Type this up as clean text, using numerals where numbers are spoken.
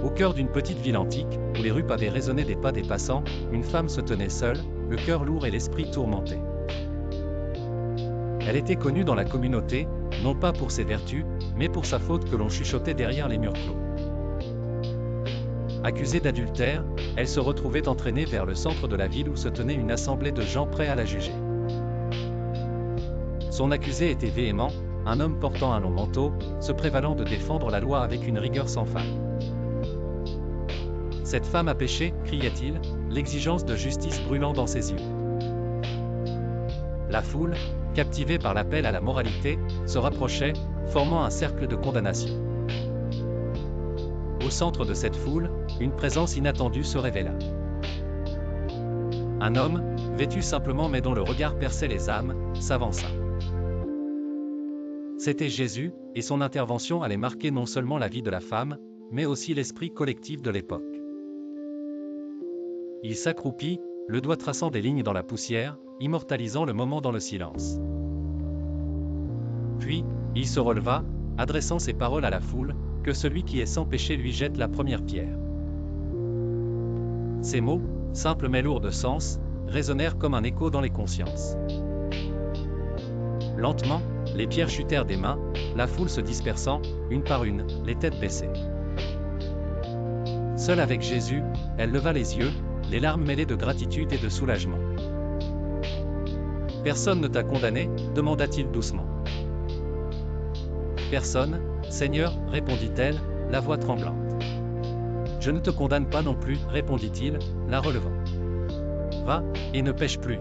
Au cœur d'une petite ville antique, où les rues pavées résonnaient des pas des passants, une femme se tenait seule, le cœur lourd et l'esprit tourmenté. Elle était connue dans la communauté, non pas pour ses vertus, mais pour sa faute que l'on chuchotait derrière les murs clos. Accusée d'adultère, elle se retrouvait entraînée vers le centre de la ville où se tenait une assemblée de gens prêts à la juger. Son accusé était véhément, un homme portant un long manteau, se prévalant de défendre la loi avec une rigueur sans faille. « Cette femme a péché, criait-il, l'exigence de justice brûlant dans ses yeux. » La foule, captivée par l'appel à la moralité, se rapprochait, formant un cercle de condamnation. Au centre de cette foule, une présence inattendue se révéla. Un homme, vêtu simplement mais dont le regard perçait les âmes, s'avança. C'était Jésus, et son intervention allait marquer non seulement la vie de la femme, mais aussi l'esprit collectif de l'époque. Il s'accroupit, le doigt traçant des lignes dans la poussière, immortalisant le moment dans le silence. Puis, il se releva, adressant ces paroles à la foule, « Que celui qui est sans péché lui jette la première pierre. » Ces mots, simples mais lourds de sens, résonnèrent comme un écho dans les consciences. Lentement, les pierres chutèrent des mains, la foule se dispersant, une par une, les têtes baissées. Seule avec Jésus, elle leva les yeux, les larmes mêlées de gratitude et de soulagement. « Personne ne t'a condamné ?» demanda-t-il doucement. « Personne, Seigneur, répondit-elle, la voix tremblante. « Je ne te condamne pas non plus, répondit-il, la relevant. Va, et ne pêche plus. »